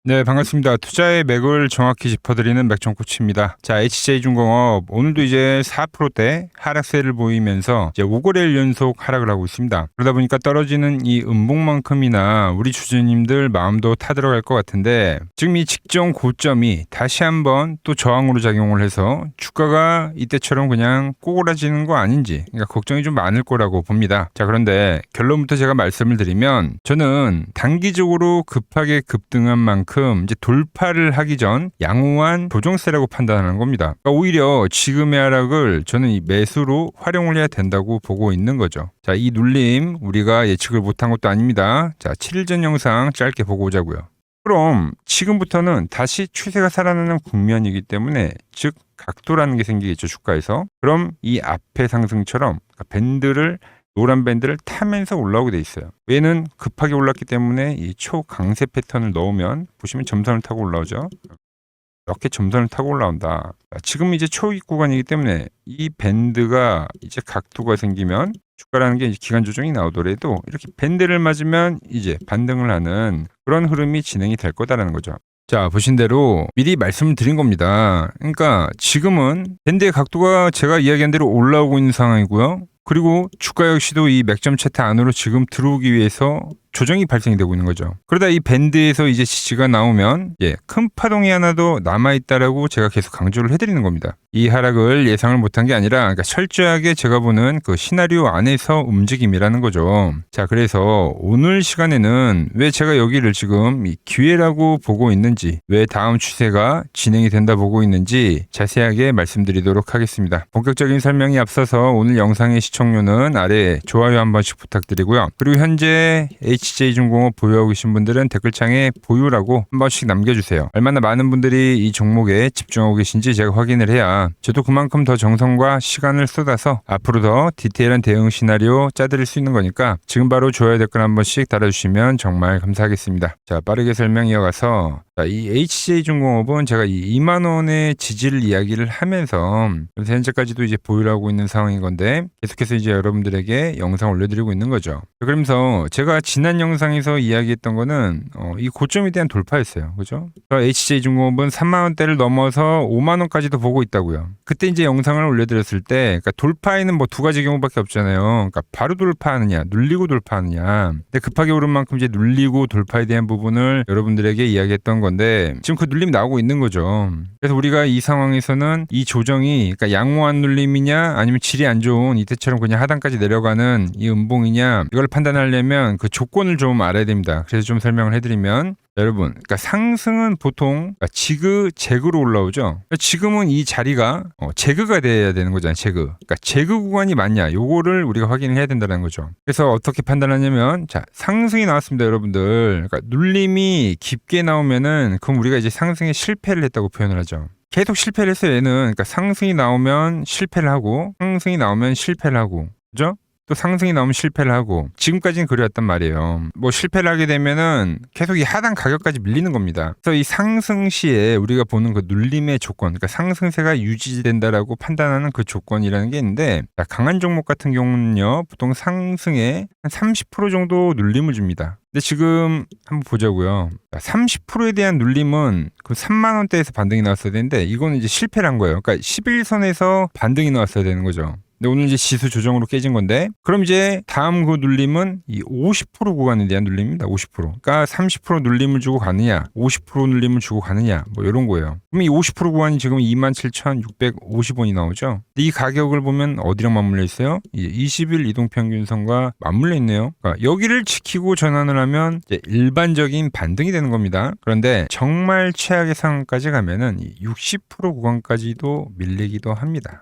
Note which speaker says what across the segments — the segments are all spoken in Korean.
Speaker 1: 네, 반갑습니다. 투자의 맥을 정확히 짚어드리는 맥정코치입니다. 자, HJ중공업 오늘도 이제 4%대 하락세를 보이면서 이제 5거래일 연속 하락을 하고 있습니다. 그러다 보니까 떨어지는 이 음봉만큼이나 우리 주주님들 마음도 타들어갈 것 같은데, 지금 이 직전 고점이 다시 한번 또 저항으로 작용을 해서 주가가 이때처럼 그냥 꼬그라지는 거 아닌지, 그러니까 걱정이 좀 많을 거라고 봅니다. 자, 그런데 결론부터 제가 말씀을 드리면, 저는 단기적으로 급하게 급등한 만큼 이제 돌파를 하기 전 양호한 조정세라고 판단하는 겁니다. 그러니까 오히려 지금의 하락을 저는 이 매수로 활용을 해야 된다고 보고 있는 거죠. 자, 이 눌림 우리가 예측을 못한 것도 아닙니다. 자, 7일 전 영상 짧게 보고 오자고요. 그럼 지금부터는 다시 추세가 살아나는 국면이기 때문에, 즉 각도라는 게 생기겠죠, 주가에서. 그럼 이 앞의 상승처럼 밴드를 노란 밴드를 타면서 올라오게 돼 있어요. 얘는 급하게 올랐기 때문에 이 초강세 패턴을 넣으면 보시면 점선을 타고 올라오죠. 이렇게 점선을 타고 올라온다. 지금 이제 초익 구간이기 때문에 이 밴드가 이제 각도가 생기면, 주가라는 게 이제 기간 조정이 나오더라도 이렇게 밴드를 맞으면 이제 반등을 하는 그런 흐름이 진행이 될 거다라는 거죠. 자, 보신 대로 미리 말씀을 드린 겁니다. 그러니까 지금은 밴드의 각도가 제가 이야기한 대로 올라오고 있는 상황이고요. 그리고 주가 역시도 이 맥점 차트 안으로 지금 들어오기 위해서 조정이 발생이 되고 있는 거죠. 그러다 이 밴드에서 이제 지지가 나오면 큰 파동이 하나 더 남아있다라고 제가 계속 강조를 해드리는 겁니다. 이 하락을 예상을 못한 게 아니라, 그러니까 철저하게 제가 보는 그 시나리오 안에서 움직임이라는 거죠. 자, 그래서 오늘 시간에는 왜 제가 여기를 지금 이 기회라고 보고 있는지, 왜 다음 추세가 진행이 된다 보고 있는지 자세하게 말씀드리도록 하겠습니다. 본격적인 설명이 앞서서 오늘 영상의 시청료는 아래 좋아요 한 번씩 부탁드리고요. 그리고 현재 HJ중공업 보유하고 계신 분들은 댓글창에 보유라고 한 번씩 남겨주세요. 얼마나 많은 분들이 이 종목에 집중하고 계신지 제가 확인을 해야 저도 그만큼 더 정성과 시간을 쏟아서 앞으로 더 디테일한 대응 시나리오 짜드릴 수 있는 거니까, 지금 바로 좋아요 댓글 한 번씩 달아주시면 정말 감사하겠습니다. 자, 빠르게 설명 이어가서, 이 HJ중공업은 제가 이 2만원의 지지를 이야기를 하면서 현재까지도 이제 보유를 하고 있는 상황인 건데, 계속해서 이제 여러분들에게 영상 올려드리고 있는 거죠. 그러면서 제가 지난 영상에서 이야기했던 거는 이 고점에 대한 돌파였어요. 그죠? HJ중공업은 3만원대를 넘어서 5만원까지도 보고 있다고요. 그때 이제 영상을 올려드렸을 때, 그러니까 돌파에는 뭐 두 가지 경우밖에 없잖아요. 그러니까 바로 돌파하느냐, 눌리고 돌파하느냐. 근데 급하게 오른 만큼 이제 눌리고 돌파에 대한 부분을 여러분들에게 이야기했던 건데, 지금 그 눌림이 나오고 있는 거죠. 그래서 우리가 이 상황에서는 이 조정이, 그러니까 양호한 눌림이냐, 아니면 질이 안 좋은 이때처럼 그냥 하단까지 내려가는 이 음봉이냐, 이걸 판단하려면 그 조건을 좀 알아야 됩니다. 그래서 좀 설명을 해드리면, 여러분, 그러니까 상승은 보통 지그재그로 올라오죠. 지금은 이 자리가 재그가 돼야 되는 거잖아요. 재그. 그러니까 재그 구간이 맞냐, 요거를 우리가 확인을 해야 된다는 거죠. 그래서 어떻게 판단하냐면, 자, 상승이 나왔습니다, 여러분들. 그러니까 눌림이 깊게 나오면은, 그럼 우리가 이제 상승에 실패를 했다고 표현을 하죠. 계속 실패를 했어요, 얘는. 그러니까 상승이 나오면 실패를 하고, 상승이 나오면 실패를 하고, 그죠? 또 상승이 나오면 실패를 하고, 지금까지는 그래왔단 말이에요. 뭐 실패를 하게 되면은 계속 이 하단 가격까지 밀리는 겁니다. 그래서 이 상승 시에 우리가 보는 그 눌림의 조건, 그러니까 상승세가 유지된다라고 판단하는 그 조건이라는 게 있는데, 강한 종목 같은 경우는요, 보통 상승에 한 30% 정도 눌림을 줍니다. 근데 지금 한번 보자고요. 30%에 대한 눌림은 그 3만원대에서 반등이 나왔어야 되는데, 이거는 이제 실패를 한 거예요. 그러니까 11선에서 반등이 나왔어야 되는 거죠. 근데 오늘 이제 지수 조정으로 깨진 건데, 그럼 이제 다음 그 눌림은 이 50% 구간에 대한 눌림입니다. 50%. 그러니까 30% 눌림을 주고 가느냐, 50% 눌림을 주고 가느냐, 뭐 이런 거예요. 그럼 이 50% 구간이 지금 27,650원이 나오죠. 근데 이 가격을 보면 어디랑 맞물려 있어요? 20일 이동평균선과 맞물려 있네요. 그러니까 여기를 지키고 전환을 하면 이제 일반적인 반등이 되는 겁니다. 그런데 정말 최악의 상황까지 가면은 60% 구간까지도 밀리기도 합니다.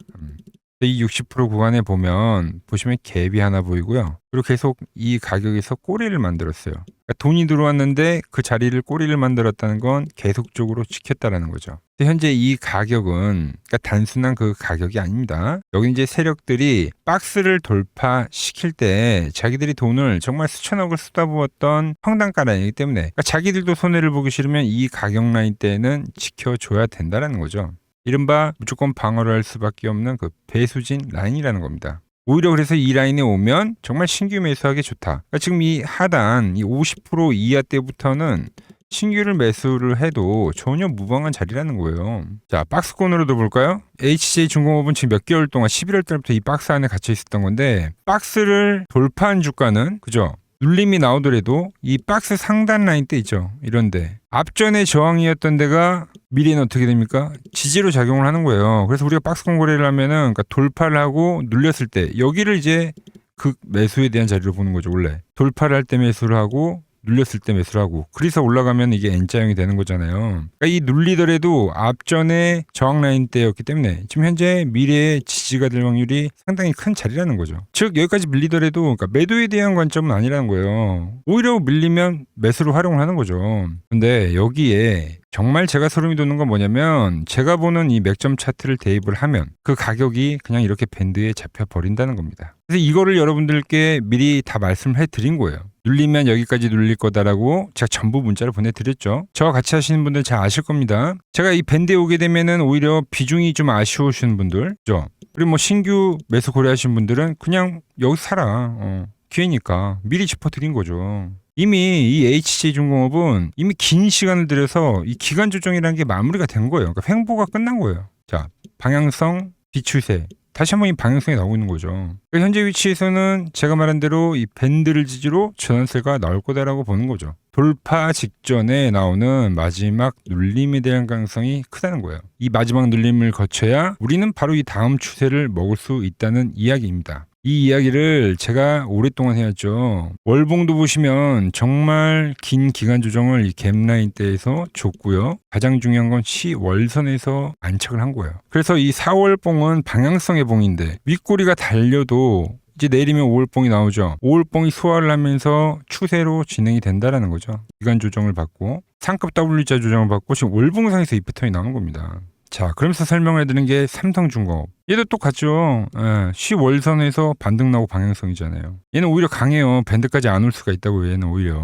Speaker 1: 이 60% 구간에 보시면 갭이 하나 보이고요. 그리고 계속 이 가격에서 꼬리를 만들었어요. 그러니까 돈이 들어왔는데 그 자리를 꼬리를 만들었다는 건 계속적으로 지켰다라는 거죠. 현재 이 가격은, 그러니까 단순한 그 가격이 아닙니다. 여기 이제 세력들이 박스를 돌파시킬 때 자기들이 돈을 정말 수천억을 쏟아부었던 황당가 라인이기 때문에, 그러니까 자기들도 손해를 보기 싫으면 이 가격 라인 때는 지켜줘야 된다라는 거죠. 이른바 무조건 방어를 할 수밖에 없는 그 배수진 라인이라는 겁니다. 오히려 그래서 이 라인에 오면 정말 신규 매수하기 좋다. 그러니까 지금 이 하단 이 50% 이하 때부터는 신규를 매수를 해도 전혀 무방한 자리라는 거예요. 자, 박스권으로도 볼까요? HJ중공업은 지금 몇 개월 동안 11월 달부터 이 박스 안에 갇혀 있었던 건데 박스를 돌파한 주가는 그죠? 눌림이 나오더라도 이 박스 상단 라인 때 있죠. 이런데 앞전에 저항이었던 데가 미래는 어떻게 됩니까? 지지로 작용을 하는 거예요. 그래서 우리가 박스권 거래를 하면은 그러니까 돌파를 하고 눌렸을 때 여기를 이제 극 매수에 대한 자리로 보는 거죠. 원래 돌파를 할 때 매수를 하고 눌렸을 때 매수를 하고 그래서 올라가면 이게 N자형이 되는 거잖아요. 그러니까 이 눌리더라도 앞전에 저항 라인 때였기 때문에 지금 현재 미래의 지지가 될 확률이 상당히 큰 자리라는 거죠. 즉 여기까지 밀리더라도 그러니까 매도에 대한 관점은 아니라는 거예요. 오히려 밀리면 매수로 활용을 하는 거죠. 근데 여기에 정말 제가 소름이 돋는 건 뭐냐면 제가 보는 이 맥점 차트를 대입을 하면 그 가격이 그냥 이렇게 밴드에 잡혀 버린다는 겁니다. 그래서 이거를 여러분들께 미리 다 말씀을 해드린 거예요. 눌리면 여기까지 눌릴 거다라고 제가 전부 문자를 보내드렸죠. 저와 같이 하시는 분들 잘 아실 겁니다. 제가 이 밴드에 오게 되면은 오히려 비중이 좀 아쉬우신 분들, 그죠? 그리고 뭐 신규 매수 고려하신 분들은 그냥 여기 살아. 기회니까 미리 짚어드린 거죠. 이미 이 HJ중공업은 이미 긴 시간을 들여서 이 기간 조정이라는 게 마무리가 된 거예요. 그러니까 횡보가 끝난 거예요. 자, 방향성, 비추세. 다시 한번 이 방향성이 나오고 있는 거죠. 그러니까 현재 위치에서는 제가 말한 대로 이 밴드를 지지로 전환세가 나올 거다라고 보는 거죠. 돌파 직전에 나오는 마지막 눌림에 대한 가능성이 크다는 거예요. 이 마지막 눌림을 거쳐야 우리는 바로 이 다음 추세를 먹을 수 있다는 이야기입니다. 이 이야기를 제가 오랫동안 해왔죠. 월봉도 보시면 정말 긴 기간 조정을 이 갭라인 때에서 줬고요. 가장 중요한 건 시월선에서 안착을 한 거예요. 그래서 이 4월봉은 방향성의 봉인데 윗꼬리가 달려도 이제 내리면 5월봉이 나오죠. 5월봉이 소화를 하면서 추세로 진행이 된다라는 거죠. 기간 조정을 받고 상급 W자 조정을 받고 지금 월봉상에서 이 패턴이 나오는 겁니다. 자, 그러면서 설명을 해드리는 게 삼성중공업. 얘도 똑같죠. 시월선에서 반등 나고 방향성이잖아요. 얘는 오히려 강해요. 밴드까지 안 올 수가 있다고 얘는 오히려.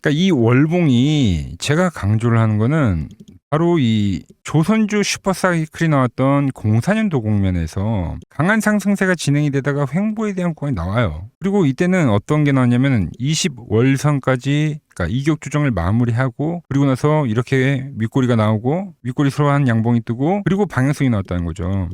Speaker 1: 그러니까 이 월봉이 제가 강조를 하는 거는 바로 이 조선주 슈퍼사이클이 나왔던 04년도 국면에서 강한 상승세가 진행이 되다가 횡보에 대한 구간이 나와요. 그리고 이때는 어떤 게 나왔냐면 20월선까지 그러니까 이격 조정을 마무리하고 그리고 나서 이렇게 윗꼬리가 나오고 윗꼬리 서로한 양봉이 뜨고 그리고 방향성이 나왔다는 거죠.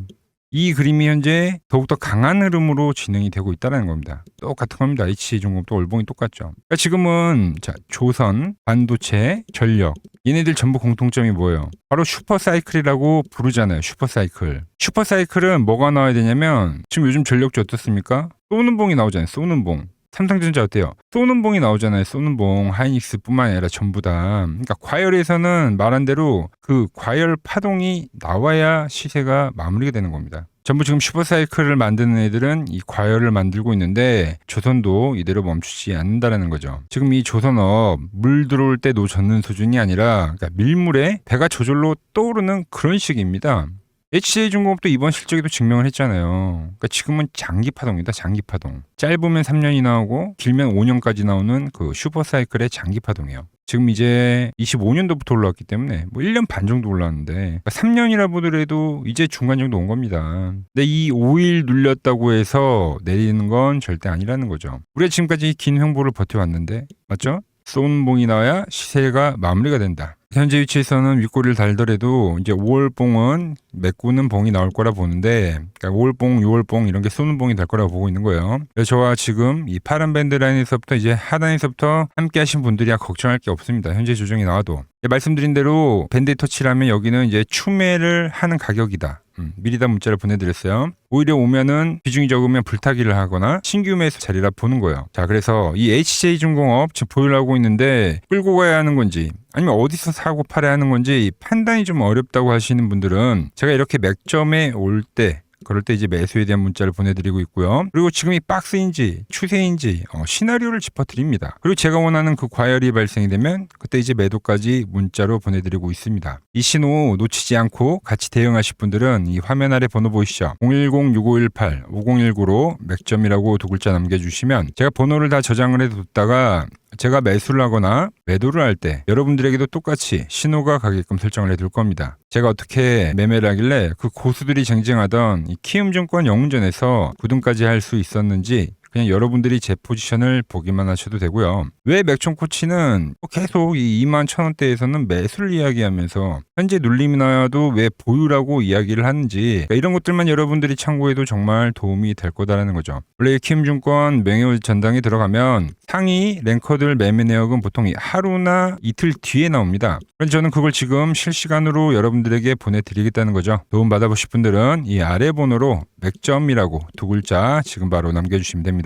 Speaker 1: 이 그림이 현재 더욱더 강한 흐름으로 진행이 되고 있다는 겁니다. 똑같은 겁니다. HJ중공업도 월봉이 똑같죠. 그러니까 지금은 자, 조선, 반도체, 전력 얘네들 전부 공통점이 뭐예요? 바로 슈퍼사이클이라고 부르잖아요. 슈퍼사이클. 슈퍼사이클은 뭐가 나와야 되냐면 지금 요즘 전력주 어떻습니까? 쏘는 봉이 나오잖아요. 쏘는 봉. 삼성전자 어때요? 쏘는 봉이 나오잖아요. 쏘는 봉, 하이닉스뿐만 아니라 전부 다. 그러니까 과열에서는 말한 대로 그 과열 파동이 나와야 시세가 마무리가 되는 겁니다. 전부 지금 슈퍼사이클을 만드는 애들은 이 과열을 만들고 있는데 조선도 이대로 멈추지 않는다라는 거죠. 지금 이 조선업 물 들어올 때 놓젓는 수준이 아니라 그러니까 밀물에 배가 저절로 떠오르는 그런 식입니다. HJ중공업도 이번 실적에도 증명을 했잖아요. 그러니까 지금은 장기 파동이다. 장기 파동. 짧으면 3년이 나오고 길면 5년까지 나오는 그 슈퍼사이클의 장기 파동이에요. 지금 이제 25년도부터 올라왔기 때문에 뭐 1년 반 정도 올라왔는데 그러니까 3년이라 보더라도 이제 중간 정도 온 겁니다. 근데 이 5일 눌렸다고 해서 내리는 건 절대 아니라는 거죠. 우리가 지금까지 긴 횡보를 버텨왔는데 맞죠? 쏘는 봉이 나와야 시세가 마무리가 된다. 현재 위치에서는 윗꼬리를 달더라도 이제 5월봉은 메꾸는 봉이 나올 거라 보는데 그러니까 5월봉, 6월봉 이런 게 쏘는 봉이 될 거라고 보고 있는 거예요. 그래서 저와 지금 이 파란 밴드 라인에서부터 이제 하단에서부터 함께 하신 분들이야 걱정할 게 없습니다. 현재 조정이 나와도. 말씀드린 대로 밴드 터치라면 여기는 이제 추매를 하는 가격이다. 미리 다 문자를 보내드렸어요. 오히려 오면은 비중이 적으면 불타기를 하거나 신규 매수 자리라 보는 거예요. 자, 그래서 이 HJ중공업 지금 보유하고 있는데 끌고 가야 하는 건지 아니면 어디서 사고 팔아야 하는 건지 판단이 좀 어렵다고 하시는 분들은 제가 이렇게 맥점에 올 때 그럴 때 이제 매수에 대한 문자를 보내드리고 있고요. 그리고 지금 이 박스인지 추세인지 시나리오를 짚어드립니다. 그리고 제가 원하는 그 과열이 발생이 되면 그때 이제 매도까지 문자로 보내드리고 있습니다. 이 신호 놓치지 않고 같이 대응하실 분들은 이 화면 아래 번호 보이시죠? 010-6518-5019로 맥점이라고 두 글자 남겨주시면 제가 번호를 다 저장을 해뒀다가 제가 매수를 하거나 매도를 할 때 여러분들에게도 똑같이 신호가 가게끔 설정을 해둘 겁니다. 제가 어떻게 매매를 하길래 그 고수들이 쟁쟁하던 이 키움증권 영웅전에서 9등까지 할 수 있었는지 그냥 여러분들이 제 포지션을 보기만 하셔도 되고요. 왜 맥촌코치는 계속 이 21,000원대에서는 매수를 이야기하면서 현재 눌림이 나도 왜 보유라고 이야기를 하는지 이런 것들만 여러분들이 참고해도 정말 도움이 될 거다라는 거죠. 원래 킴증권 명예월 전당에 들어가면 상위 랭커들 매매 내역은 보통 하루나 이틀 뒤에 나옵니다. 그래서 저는 그걸 지금 실시간으로 여러분들에게 보내드리겠다는 거죠. 도움 받아보실 분들은 이 아래 번호로 맥점이라고 두 글자 지금 바로 남겨주시면 됩니다.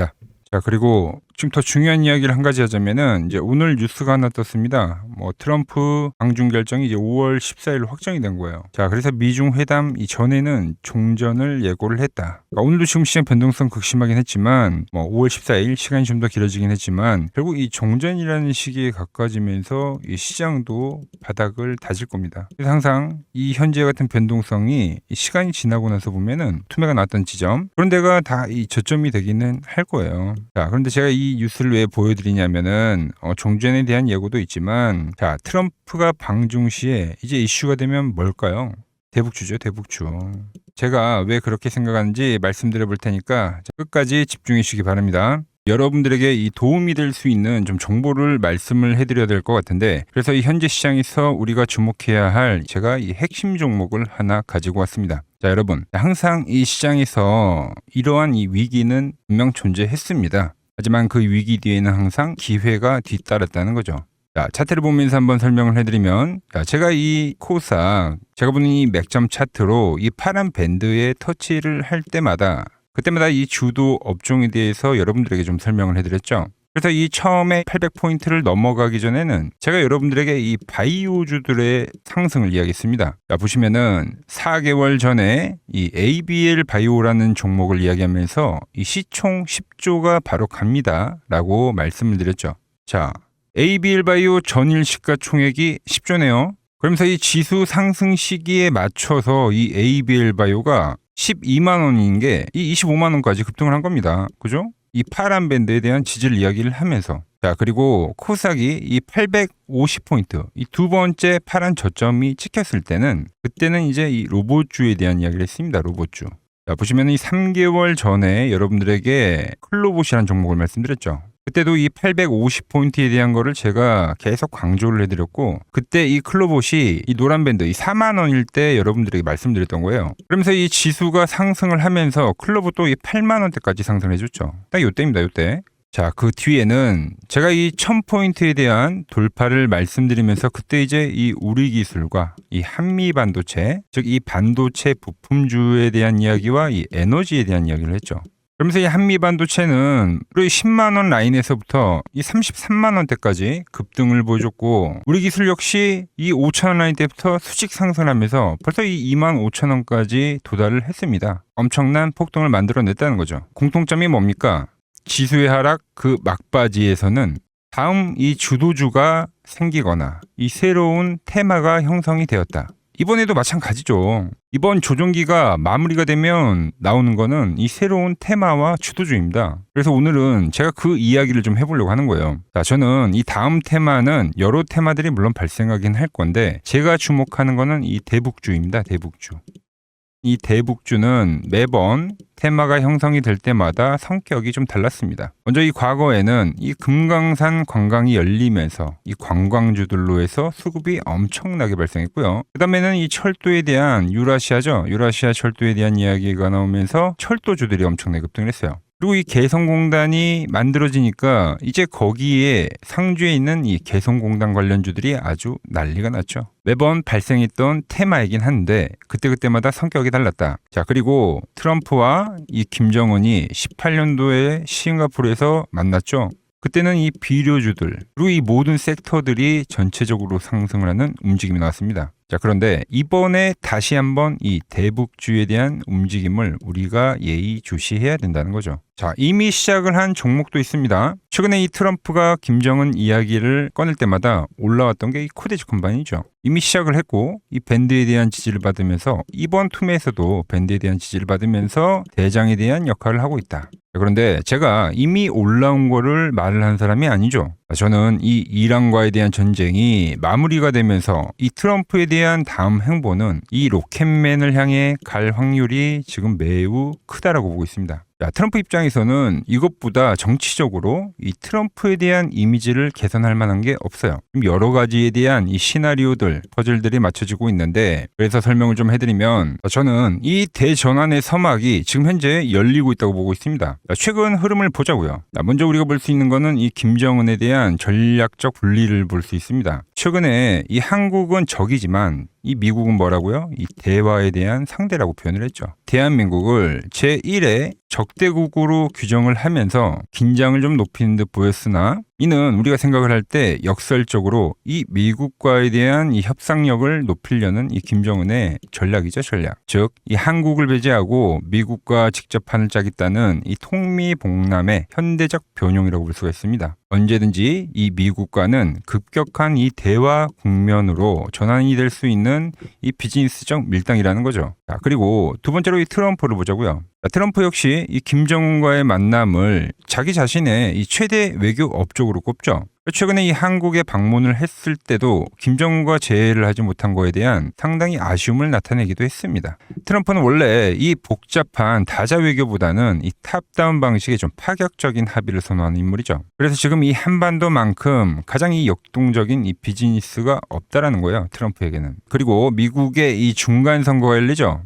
Speaker 1: 자, 그리고 지금 더 중요한 이야기를 한 가지 하자면은 이제 오늘 뉴스가 하나 떴습니다. 트럼프 방중 결정이 이제 5월 14일 확정이 된 거예요. 자, 그래서 미중 회담 이전에는 종전을 예고를 했다. 그러니까 오늘도 지금 시장 변동성 극심하긴 했지만 5월 14일 시간이 좀 더 길어지긴 했지만 결국 이 종전이라는 시기에 가까워지면서 이 시장도 바닥을 다질 겁니다. 그래서 항상 이 현재 같은 변동성이 이 시간이 지나고 나서 보면은 투매가 나왔던 지점 그런 데가 다 이 저점이 되기는 할 거예요. 자, 그런데 제가 이 뉴스를 왜 보여드리냐면은 종전에 대한 예고도 있지만 자, 트럼프가 방중 시에 이제 이슈가 되면 뭘까요? 대북주죠, 대북주. 제가 왜 그렇게 생각하는지 말씀드려 볼 테니까 끝까지 집중해 주시기 바랍니다. 여러분들에게 이 도움이 될 수 있는 좀 정보를 말씀을 해드려야 될 것 같은데 그래서 이 현재 시장에서 우리가 주목해야 할 제가 이 핵심 종목을 하나 가지고 왔습니다. 자, 여러분 항상 이 시장에서 이러한 이 위기는 분명 존재했습니다. 하지만 그 위기 뒤에는 항상 기회가 뒤따랐다는 거죠. 자, 차트를 보면서 한번 설명을 해드리면 제가 이 코스닥 제가 보는 이 맥점 차트로 이 파란 밴드에 터치를 할 때마다 그때마다 이 주도 업종에 대해서 여러분들에게 좀 설명을 해드렸죠. 그래서 이 처음에 800포인트를 넘어가기 전에는 제가 여러분들에게 이 바이오주들의 상승을 이야기했습니다. 자, 보시면은 4개월 전에 이 ABL 바이오라는 종목을 이야기하면서 이 시총 10조가 바로 갑니다 라고 말씀을 드렸죠. 자, ABL 바이오 전일 시가총액이 10조네요. 그러면서 이 지수 상승 시기에 맞춰서 이 ABL 바이오가 12만 원인 게 이 25만 원까지 급등을 한 겁니다. 그죠? 이 파란 밴드에 대한 지지를 이야기를 하면서 자, 그리고 코스닥이 이 850포인트 이 두 번째 파란 저점이 찍혔을 때는 그때는 이제 이 로봇주에 대한 이야기를 했습니다. 로봇주. 자, 보시면 이 3개월 전에 여러분들에게 클로봇이라는 종목을 말씀드렸죠. 그때도 이 850포인트에 대한 거를 제가 계속 강조를 해드렸고 그때 이 클로봇이 이 노란 밴드 이 4만 원일 때 여러분들에게 말씀드렸던 거예요. 그러면서 이 지수가 상승을 하면서 클로봇도 이 8만 원대까지 상승을 해줬죠. 딱 요때입니다. 요때. 자, 그 뒤에는 제가 이 1000포인트에 대한 돌파를 말씀드리면서 그때 이제 이 우리 기술과 이 한미 반도체 즉 이 반도체 부품주에 대한 이야기와 이 에너지에 대한 이야기를 했죠. 그러면서 이 한미 반도체는 우리 10만 원 라인에서부터 이 33만 원대까지 급등을 보여줬고 우리 기술 역시 이 5천 원 라인 때부터 수직 상승하면서 벌써 이 2만 5천 원까지 도달을 했습니다. 엄청난 폭등을 만들어냈다는 거죠. 공통점이 뭡니까? 지수의 하락 그 막바지에서는 다음 이 주도주가 생기거나 이 새로운 테마가 형성이 되었다. 이번에도 마찬가지죠. 이번 조정기가 마무리가 되면 나오는 거는 이 새로운 테마와 주도주입니다. 그래서 오늘은 제가 그 이야기를 좀 해보려고 하는 거예요. 자, 저는 이 다음 테마는 여러 테마들이 물론 발생하긴 할 건데 제가 주목하는 거는 이 대북주입니다. 대북주. 이 대북주는 매번 테마가 형성이 될 때마다 성격이 좀 달랐습니다. 먼저 이 과거에는 이 금강산 관광이 열리면서 이 관광주들로 해서 수급이 엄청나게 발생했고요. 그 다음에는 이 철도에 대한 유라시아죠. 유라시아 철도에 대한 이야기가 나오면서 철도주들이 엄청나게 급등을 했어요. 그리고 이 개성공단이 만들어지니까 이제 거기에 상주에 있는 이 개성공단 관련주들이 아주 난리가 났죠. 매번 발생했던 테마이긴 한데 그때마다 성격이 달랐다. 자, 그리고 트럼프와 이 김정은이 18년도에 싱가포르에서 만났죠. 그때는 이 비료주들 그리고 이 모든 섹터들이 전체적으로 상승을 하는 움직임이 나왔습니다. 자, 그런데 이번에 다시 한번 이 대북주에 대한 움직임을 우리가 예의주시해야 된다는 거죠. 자, 이미 시작을 한 종목도 있습니다. 최근에 이 트럼프가 김정은 이야기를 꺼낼 때마다 올라왔던 게 이 코데지 컴바인이죠. 이미 시작을 했고 이 밴드에 대한 지지를 받으면서 이번 투매에서도 밴드에 대한 지지를 받으면서 대장에 대한 역할을 하고 있다. 그런데 제가 이미 올라온 거를 말을 한 사람이 아니죠. 저는 이 이란과에 대한 전쟁이 마무리가 되면서 이 트럼프에 대한 다음 행보는 이 로켓맨을 향해 갈 확률이 지금 매우 크다라고 보고 있습니다. 자, 트럼프 입장에서는 이것보다 정치적으로 이 트럼프에 대한 이미지를 개선할 만한 게 없어요. 여러 가지에 대한 이 시나리오들, 퍼즐들이 맞춰지고 있는데, 그래서 설명을 좀 해드리면 저는 이 대전환의 서막이 지금 현재 열리고 있다고 보고 있습니다. 자, 최근 흐름을 보자고요. 자, 먼저 우리가 볼 수 있는 거는 이 김정은에 대한 전략적 분리를 볼 수 있습니다. 최근에 이 한국은 적이지만 이 미국은 뭐라고요? 이 대화에 대한 상대라고 표현을 했죠. 대한민국을 제1의 적대국으로 규정을 하면서 긴장을 좀 높이는 듯 보였으나 이는 우리가 생각을 할 때 역설적으로 이 미국과에 대한 이 협상력을 높이려는 이 김정은의 전략이죠, 전략. 즉, 이 한국을 배제하고 미국과 직접 판을 짜겠다는 이 통미봉남의 현대적 변용이라고 볼 수가 있습니다. 언제든지 이 미국과는 급격한 이 대화 국면으로 전환이 될 수 있는 이 비즈니스적 밀당이라는 거죠. 자, 그리고 두 번째로 이 트럼프를 보자고요. 트럼프 역시 이 김정은과의 만남을 자기 자신의 이 최대 외교 업적으로 꼽죠. 최근에 이 한국에 방문을 했을 때도 김정은과 재회를 하지 못한 거에 대한 상당히 아쉬움을 나타내기도 했습니다. 트럼프는 원래 이 복잡한 다자 외교보다는 이 탑다운 방식의 좀 파격적인 합의를 선호하는 인물이죠. 그래서 지금 이 한반도만큼 가장 이 역동적인 이 비즈니스가 없다라는 거예요, 트럼프에게는. 그리고 미국의 이 중간 선거가 열리죠.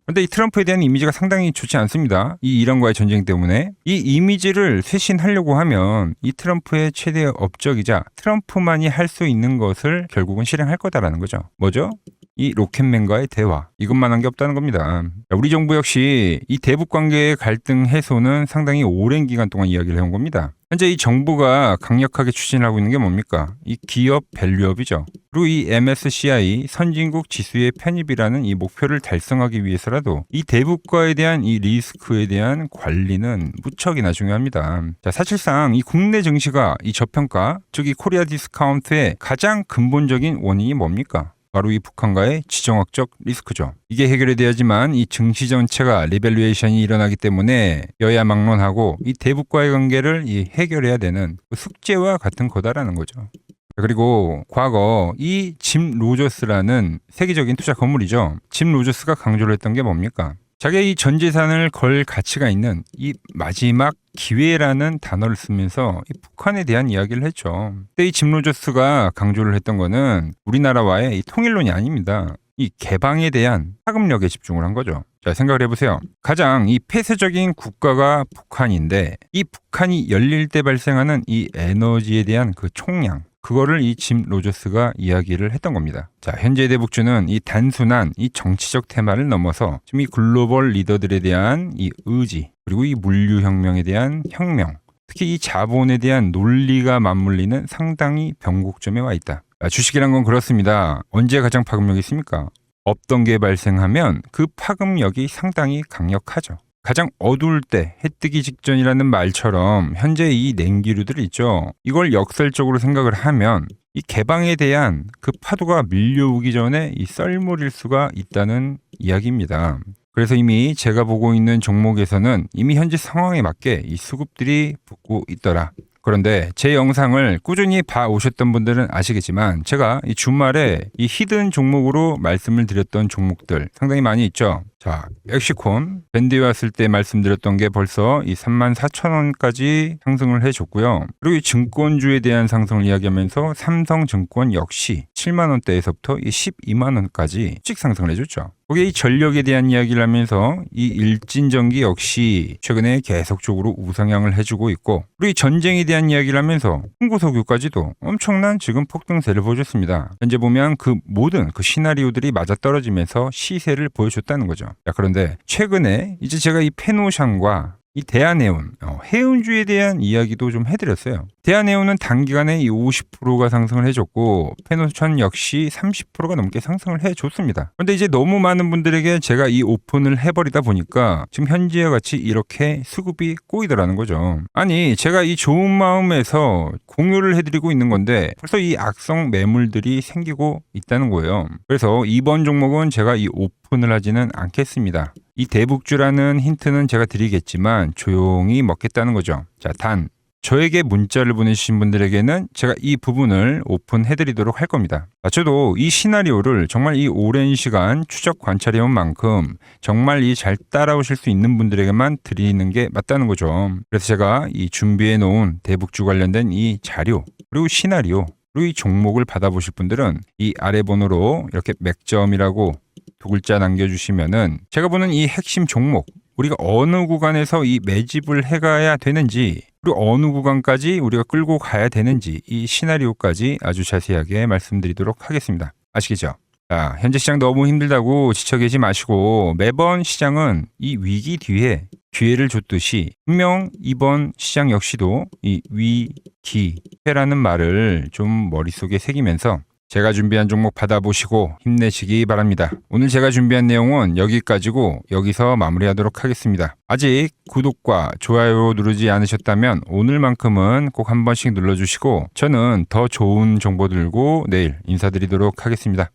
Speaker 1: 근데 이 트럼프에 대한 이미지가 상당히 좋지 않습니다. 이 이란과의 전쟁 때문에 이 이미지를 쇄신하려고 하면 이 트럼프의 최대 업적이자 트럼프만이 할 수 있는 것을 결국은 실행할 거다라는 거죠. 뭐죠? 이 로켓맨과의 대화. 이것만 한 게 없다는 겁니다. 우리 정부 역시 이 대북 관계의 갈등 해소는 상당히 오랜 기간 동안 이야기를 해온 겁니다. 현재 이 정부가 강력하게 추진하고 있는 게 뭡니까? 이 기업 밸류업이죠. 그리고 이 MSCI 선진국 지수의 편입이라는 이 목표를 달성하기 위해서라도 이 대북과에 대한 이 리스크에 대한 관리는 무척이나 중요합니다. 자, 사실상 이 국내 증시가 이 저평가, 즉 이 코리아 디스카운트의 가장 근본적인 원인이 뭡니까? 바로 이 북한과의 지정학적 리스크죠. 이게 해결이 돼야지만 이 증시 전체가 리밸류에이션이 일어나기 때문에 여야 막론하고 이 대북과의 관계를 이 해결해야 되는 숙제와 같은 거다라는 거죠. 그리고 과거 이 짐 로저스라는 세계적인 투자 건물이죠. 짐 로저스가 강조를 했던 게 뭡니까? 자기의 이 전 재산을 걸 가치가 있는 이 마지막 기회라는 단어를 쓰면서 이 북한에 대한 이야기를 했죠. 그때 이 짐 로저스가 강조를 했던 거는 우리나라와의 이 통일론이 아닙니다. 이 개방에 대한 파급력에 집중을 한 거죠. 자, 생각을 해보세요. 가장 이 폐쇄적인 국가가 북한인데 이 북한이 열릴 때 발생하는 이 에너지에 대한 그 총량, 그거를 이 짐 로저스가 이야기를 했던 겁니다. 자, 현재 대북주는 이 단순한 이 정치적 테마를 넘어서 지금 이 글로벌 리더들에 대한 이 의지, 그리고 이 물류혁명에 대한 혁명, 특히 이 자본에 대한 논리가 맞물리는 상당히 변곡점에 와 있다. 주식이란 건 그렇습니다. 언제 가장 파급력이 있습니까? 없던 게 발생하면 그 파급력이 상당히 강력하죠. 가장 어두울 때 해 뜨기 직전이라는 말처럼 현재 이 냉기류들 있죠. 이걸 역설적으로 생각을 하면 이 개방에 대한 그 파도가 밀려오기 전에 이 썰물일 수가 있다는 이야기입니다. 그래서 이미 제가 보고 있는 종목에서는 이미 현재 상황에 맞게 이 수급들이 붙고 있더라. 그런데 제 영상을 꾸준히 봐오셨던 분들은 아시겠지만 제가 이 주말에 이 히든 종목으로 말씀을 드렸던 종목들 상당히 많이 있죠. 자, 엑시콘 밴드에 왔을 때 말씀드렸던 게 벌써 이 34,000원까지 상승을 해줬고요. 그리고 이 증권주에 대한 상승을 이야기하면서 삼성증권 역시 7만원대에서부터 이 12만원까지 씩 상승을 해줬죠. 거기에 이 전력에 대한 이야기를 하면서 이 일진전기 역시 최근에 계속적으로 우상향을 해주고 있고, 그리고 이 전쟁에 대한 이야기를 하면서 홍보석유까지도 엄청난 지금 폭등세를 보여줬습니다. 현재 보면 그 모든 그 시나리오들이 맞아떨어지면서 시세를 보여줬다는 거죠. 자, 그런데 최근에 이제 제가 이 페노샹과 이 대한해운, 해운주에 대한 이야기도 좀 해드렸어요. 대한해운은 단기간에 이 50%가 상승을 해줬고 페노션 역시 30%가 넘게 상승을 해줬습니다. 그런데 이제 너무 많은 분들에게 제가 이 오픈을 해버리다 보니까 지금 현재와 같이 이렇게 수급이 꼬이더라는 거죠. 아니, 제가 이 좋은 마음에서 공유를 해드리고 있는 건데 벌써 이 악성 매물들이 생기고 있다는 거예요. 그래서 이번 종목은 제가 이 오픈을 하지는 않겠습니다. 이 대북주라는 힌트는 제가 드리겠지만 조용히 먹겠다는 거죠. 자, 단 저에게 문자를 보내주신 분들에게는 제가 이 부분을 오픈해드리도록 할 겁니다. 저도 이 시나리오를 정말 이 오랜 시간 추적 관찰해온 만큼 정말 이 잘 따라오실 수 있는 분들에게만 드리는 게 맞다는 거죠. 그래서 제가 이 준비해놓은 대북주 관련된 이 자료 그리고 시나리오 그리고 이 종목을 받아보실 분들은 이 아래 번호로 이렇게 맥점이라고 두 글자 남겨주시면은 제가 보는 이 핵심 종목 우리가 어느 구간에서 이 매집을 해가야 되는지 그리고 어느 구간까지 우리가 끌고 가야 되는지 이 시나리오까지 아주 자세하게 말씀드리도록 하겠습니다. 아시겠죠? 자, 현재 시장 너무 힘들다고 지쳐 계시 마시고 매번 시장은 이 위기 뒤에 기회를 줬듯이 분명 이번 시장 역시도 이 위기회라는 말을 좀 머릿속에 새기면서 제가 준비한 종목 받아보시고 힘내시기 바랍니다. 오늘 제가 준비한 내용은 여기까지고 여기서 마무리하도록 하겠습니다. 아직 구독과 좋아요 누르지 않으셨다면 오늘만큼은 꼭 한 번씩 눌러주시고 저는 더 좋은 정보 들고 내일 인사드리도록 하겠습니다.